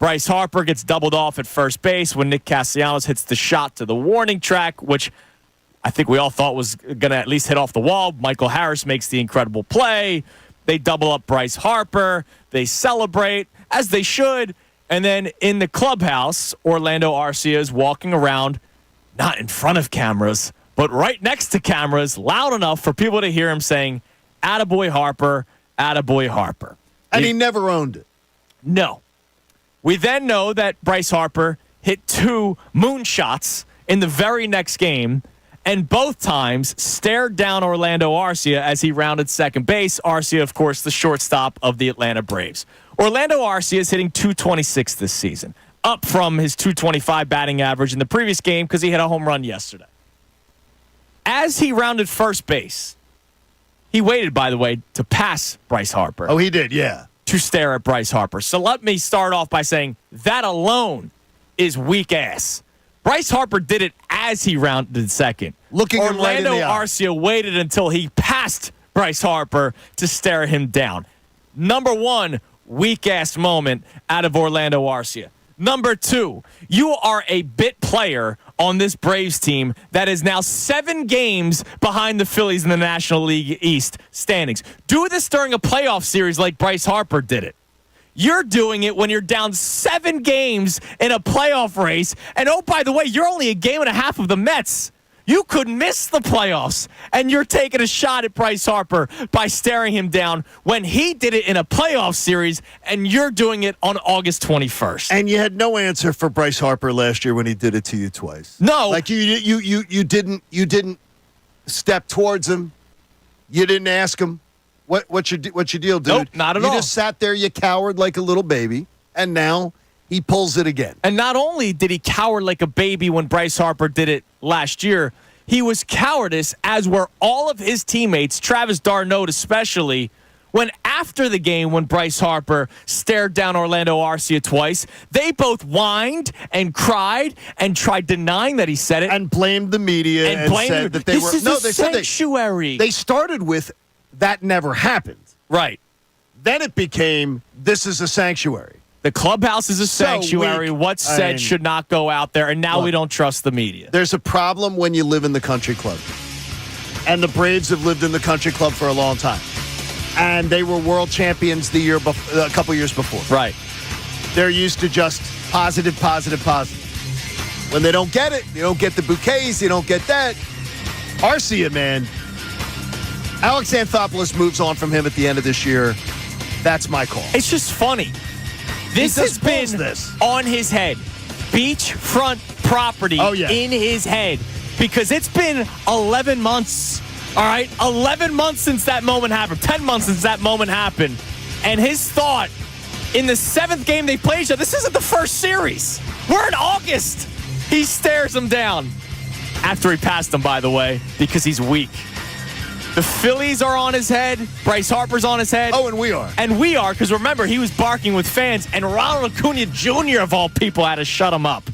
Bryce Harper gets doubled off at first base when Nick Castellanos hits the shot to the warning track, which I think we all thought was going to at least hit off the wall. Michael Harris makes the incredible play. They double up Bryce Harper. They celebrate, as they should. And then in the clubhouse, Orlando Arcia is walking around, not in front of cameras, but right next to cameras, loud enough for people to hear him saying, "Attaboy Harper, attaboy Harper." And he never owned it. No. We then know that Bryce Harper hit 2 moonshots in the very next game, and both times stared down Orlando Arcia as he rounded second base. Arcia, of course, the shortstop of the Atlanta Braves. Orlando Arcia is hitting .226 this season, up from his .225 batting average in the previous game because he hit a home run yesterday. As he rounded first base, he waited, by the way, to pass Bryce Harper. Oh, he did, yeah. To stare at Bryce Harper. So let me start off by saying that alone is weak ass. Bryce Harper did it as he rounded second. Looking him right in the eye. Orlando Arcia waited until he passed Bryce Harper to stare him down. Number 1, weak ass moment out of Orlando Arcia. Number 2, you are a bit player on this Braves team that is now 7 games behind the Phillies in the National League East standings. Do this during a playoff series like Bryce Harper did it. You're doing it when you're down 7 games in a playoff race. And oh, by the way, you're only a game and a half of the Mets. You could miss the playoffs, and you're taking a shot at Bryce Harper by staring him down when he did it in a playoff series, and you're doing it on August 21st. And you had no answer for Bryce Harper last year when he did it to you twice. No, like you didn't step towards him. You didn't ask him what's your deal, dude. Nope, not at all. You just sat there, you cowered like a little baby, and now he pulls it again. And not only did he cower like a baby when Bryce Harper did it last year, he was cowardice, as were all of his teammates, Travis d'Arnaud especially, when after the game when Bryce Harper stared down Orlando Arcia twice, they both whined and cried and tried denying that he said it. And blamed the media and said that they were... This is a sanctuary. They started with, that never happened. Right. Then it became, this is a sanctuary. The clubhouse is a sanctuary. So What's said should not go out there, and now we don't trust the media. There's a problem when you live in the country club. And the Braves have lived in the country club for a long time. And they were world champions a couple years before. Right. They're used to just positive. When they don't get it, you don't get the bouquets, you don't get that. Arcia, man. Alex Anthopoulos moves on from him at the end of this year. That's my call. It's just funny. This has been on his head. Beachfront property in his head. Because it's been 11 months, all right? 11 months since that moment happened. 10 months since that moment happened. And his thought, in the 7th game they played each other, this isn't the first series. We're in August. He stares him down. After he passed him, by the way, because he's weak. The Phillies are on his head. Bryce Harper's on his head. Oh, and we are. And we are, because remember, he was barking with fans, and Ronald Acuna Jr., of all people, had to shut him up.